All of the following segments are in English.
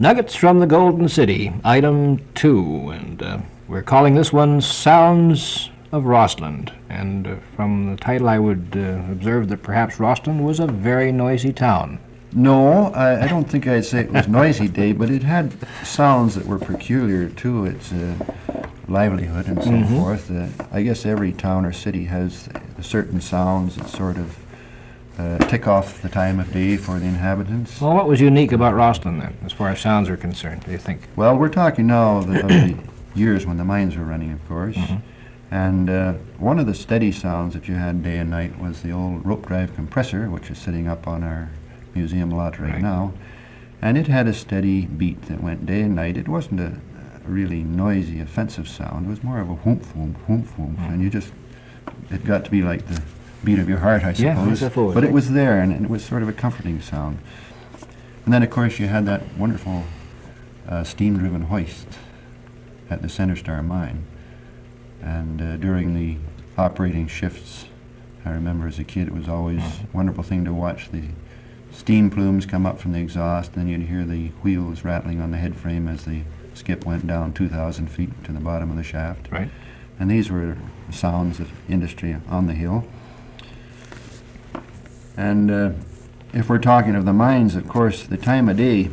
Nuggets from the Golden City, item 2, and we're calling this one Sounds of Rossland. And from the title I would observe that perhaps Rossland was a very noisy town. No, I don't think I'd say it was noisy, Dave, but it had sounds that were peculiar to its livelihood and so forth. I guess every town or city has certain sounds that sort of tick off the time of day for the inhabitants. Well, what was unique about Rossland then, as far as sounds are concerned, do you think? Well, we're talking now of the years when the mines were running, of course. And one of the steady sounds that you had day and night was the old rope drive compressor, which is sitting up on our museum lot right now. And it had a steady beat that went day and night. It wasn't a really noisy, offensive sound. It was more of a whoomp, whoomp, whoomp, whoomp. And you just, it got to be like the beat of your heart, I suppose. Yeah, but it was there, and it was sort of a comforting sound. And then, of course, you had that wonderful steam-driven hoist at the Center Star mine. And during the operating shifts, I remember as a kid, it was always a wonderful thing to watch the steam plumes come up from the exhaust, and you'd hear the wheels rattling on the head frame as the skip went down 2,000 feet to the bottom of the shaft. Right. And these were sounds of industry on the hill. And if we're talking of the mines, of course, the time of day,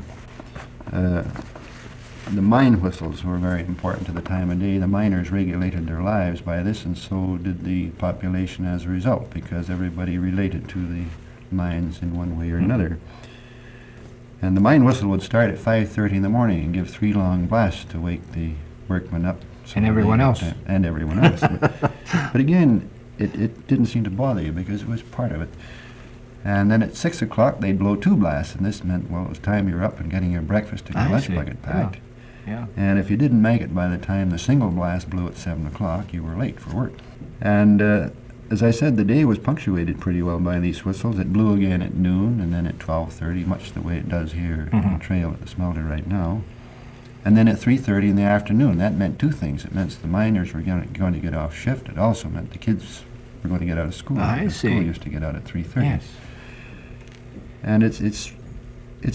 the mine whistles were very important to the time of day. The miners regulated their lives by this, and so did the population as a result, because everybody related to the mines in one way or another. And the mine whistle would start at 5:30 in the morning and give 3 long blasts to wake the workmen up. And everyone else. And everyone else. But again, it didn't seem to bother you because it was part of it. And then at 6 o'clock, they'd blow 2 blasts, and this meant, well, it was time you were up and getting your breakfast and your lunch bucket packed. Yeah. And if you didn't make it by the time the single blast blew at 7 o'clock, you were late for work. And as I said, the day was punctuated pretty well by these whistles. It blew again at noon, and then at 12:30, much the way it does here in the trail at the smelter right now. And then at 3:30 in the afternoon. That meant 2 things. It meant the miners were going to get off shift. It also meant the kids were going to get out of school. I see. School used to get out at 3:30. Yes. And it's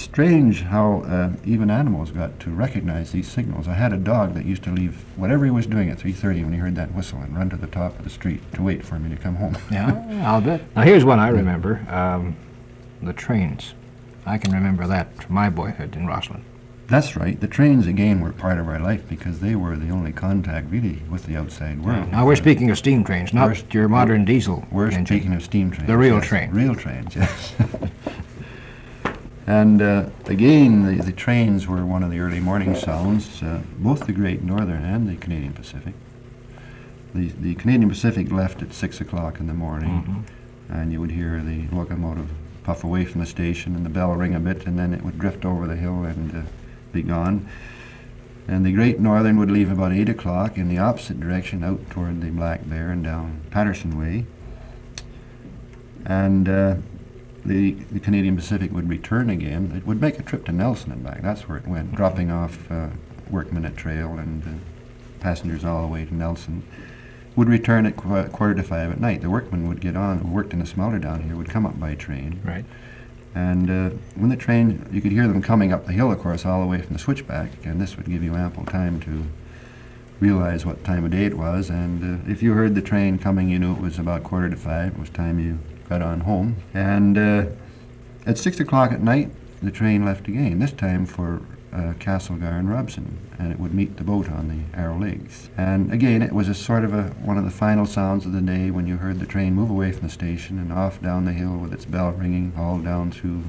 strange how even animals got to recognize these signals. I had a dog that used to leave whatever he was doing at 3:30 when he heard that whistle and run to the top of the street to wait for me to come home. Yeah, I'll bet. Now here's one I remember, the trains. I can remember that from my boyhood in Rossland. That's right. The trains, again, were part of our life because they were the only contact, really, with the outside world. Now we're speaking of steam trains, not your modern diesel We're engine. speaking of steam trains. The real yes. train. Real trains, yes. And again, the trains were one of the early morning sounds, both the Great Northern and the Canadian Pacific. The Canadian Pacific left at 6 o'clock in the morning, and you would hear the locomotive puff away from the station and the bell ring a bit, and then it would drift over the hill and be gone. And the Great Northern would leave about 8 o'clock in the opposite direction out toward the Black Bear and down Patterson Way. And the Canadian Pacific would return again. It would make a trip to Nelson and back. That's where it went, dropping off workmen at Trail and passengers all the way to Nelson. Would return at 4:45 at night. The workmen would get on, who worked in the smelter down here, would come up by train. Right. And when the train, you could hear them coming up the hill, of course, all the way from the switchback, and this would give you ample time to realize what time of day it was. And if you heard the train coming, you knew it was about 4:45. It was time you got on home. And at 6 o'clock at night, the train left again, this time for Castlegar and Robson, and it would meet the boat on the Arrow Lakes. And again, it was a sort of one of the final sounds of the day when you heard the train move away from the station and off down the hill with its bell ringing all down through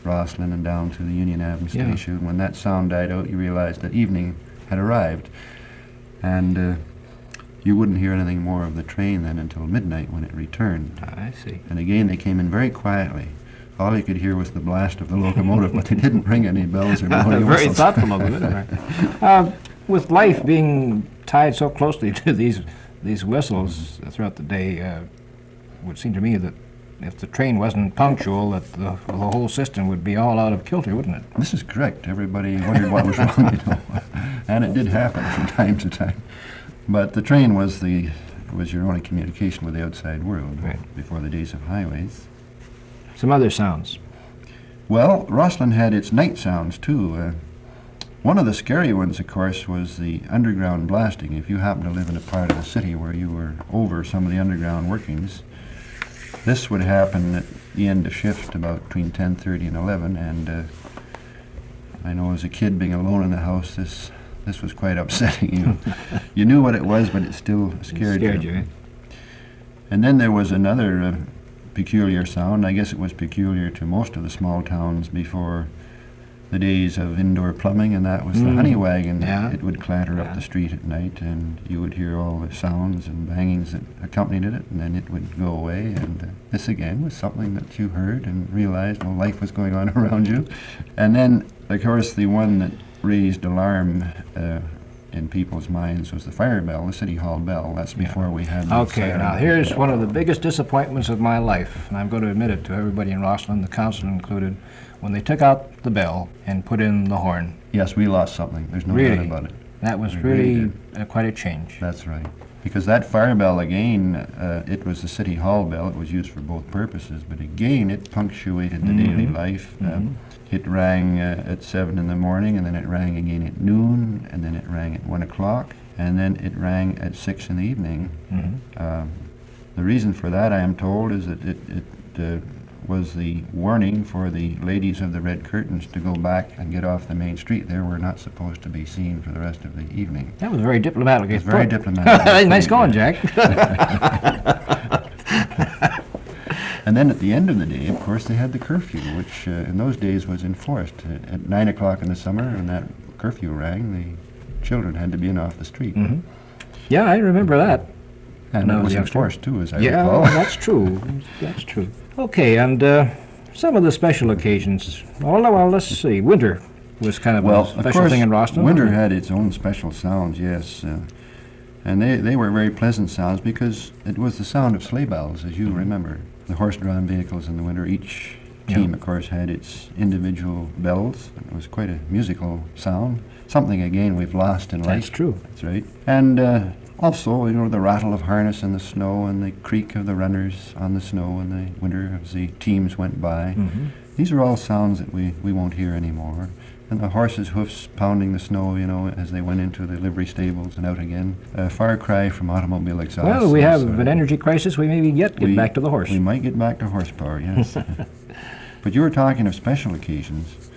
Rossland and down to the Union Avenue station. When that sound died out, you realized that evening had arrived. And you wouldn't hear anything more of the train then until midnight when it returned. I see. And again, they came in very quietly. All you could hear was the blast of the locomotive, but they didn't ring any bells or blow any Very whistles. thoughtful of them. With life being tied so closely to these whistles throughout the day, it would seem to me that if the train wasn't punctual, that the whole system would be all out of kilter, wouldn't it? This is correct. Everybody wondered what was wrong, and it did happen from time to time. But the train was your only communication with the outside world before the days of highways. Some other sounds. Well, Rossland had its night sounds too. One of the scary ones, of course, was the underground blasting. If you happen to live in a part of the city where you were over some of the underground workings, this would happen at the end of shift about between 10:30 and 11, and I know as a kid being alone in the house, this was quite upsetting. You knew what it was, but it still scared you. And then there was another peculiar sound. I guess it was peculiar to most of the small towns before the days of indoor plumbing, and that was the honey wagon. Yeah. It would clatter up the street at night, and you would hear all the sounds and bangings that accompanied it, and then it would go away. And this again was something that you heard and realized, well, life was going on around you. And then, of course, the one that raised alarm in people's minds was the fire bell, the City Hall bell. That's before we had the Okay, siren. now here's one of the biggest disappointments of my life, and I'm going to admit it to everybody in Rossland, the council included, when they took out the bell and put in the horn. Yes, we lost something. There's no Really? doubt about it. That was We really did. quite a change. That's right. Because that fire bell, again, it was the City Hall bell. It was used for both purposes, but again, it punctuated the daily life. It rang at 7 in the morning, and then it rang again at noon, and then it rang at 1 o'clock, and then it rang at 6 in the evening. The reason for that, I am told, is that it was the warning for the ladies of the red curtains to go back and get off the main street. They were not supposed to be seen for the rest of the evening. That was very diplomatic. It's very diplomatic. Nice going, Jack. And then at the end of the day, of course, they had the curfew, which in those days was enforced. At 9 o'clock in the summer, when that curfew rang, the children had to be in off the street. Yeah, I remember that. And When I it was was a youngster. enforced, too, as I Yeah, recall. that's true. That's true. Okay, and some of the special occasions. Well, let's see. Winter was kind of Well, a of special course, thing in Rossland. winter had its own special sounds, yes. And they were very pleasant sounds because it was the sound of sleigh bells, as you remember. The horse-drawn vehicles in the winter, each team, of course, had its individual bells. It was quite a musical sound. Something, again, we've lost in life. That's true. That's right. And also, the rattle of harness in the snow and the creak of the runners on the snow in the winter as the teams went by. These are all sounds that we won't hear anymore. And the horses' hoofs pounding the snow, as they went into the livery stables and out again. A far cry from automobile exhaust. Well, we have an energy crisis. We maybe get back to the horse. We might get back to horsepower, yes. But you were talking of special occasions.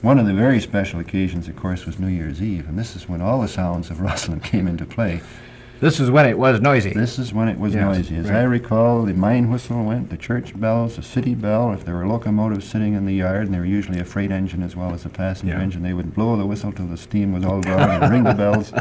One of the very special occasions, of course, was New Year's Eve, and this is when all the sounds of Rossland came into play. This is when it was noisy. This is when it was Yes, noisy. As right. I recall, the mine whistle went, the church bells, the city bell. If there were locomotives sitting in the yard, and they were usually a freight engine as well as a passenger engine, they would blow the whistle till the steam was all gone and ring the bells.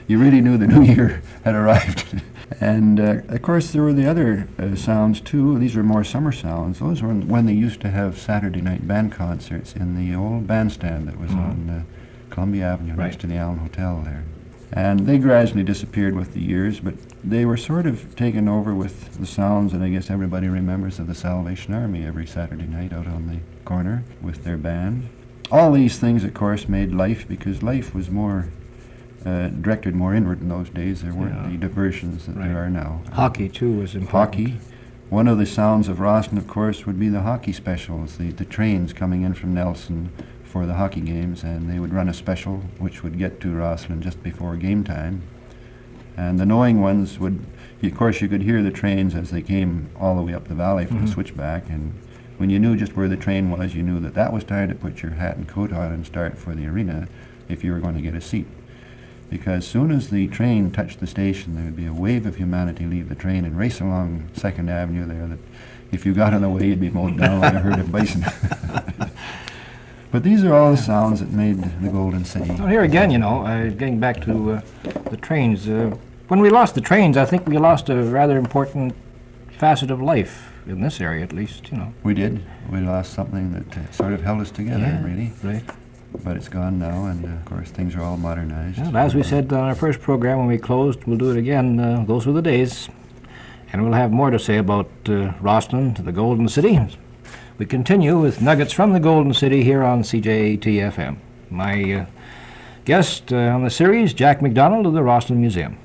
You really knew the new year had arrived. And, of course, there were the other sounds, too. These were more summer sounds. Those were when they used to have Saturday night band concerts in the old bandstand that was on Columbia Avenue next to the Allen Hotel there. And they gradually disappeared with the years, but they were sort of taken over with the sounds that I guess everybody remembers of the Salvation Army every Saturday night out on the corner with their band. All these things, of course, made life, because life was more directed more inward in those days. There weren't the diversions that there are now. Hockey, too, was important. Hockey. One of the sounds of Rossland, of course, would be the hockey specials, the trains coming in from Nelson for the hockey games, and they would run a special which would get to Rossland just before game time. And the knowing ones would, of course, you could hear the trains as they came all the way up the valley from the switchback, and when you knew just where the train was, you knew that that was time to put your hat and coat on and start for the arena if you were going to get a seat. Because soon as the train touched the station, there would be a wave of humanity leave the train and race along 2nd Avenue there that if you got in the way, you'd be mowed down like a herd of bison. But these are all the sounds that made the Golden City. Well, here again, getting back to the trains. When we lost the trains, I think we lost a rather important facet of life, in this area at least, We did. We lost something that sort of held us together, really. Right. But it's gone now, and of course things are all modernized. Well, as we said on our first program when we closed, we'll do it again. Those were the days. And we'll have more to say about Rossland, the Golden City. We continue with nuggets from the Golden City here on CJAT FM. My guest on the series, Jack McDonald of the Rossland Museum.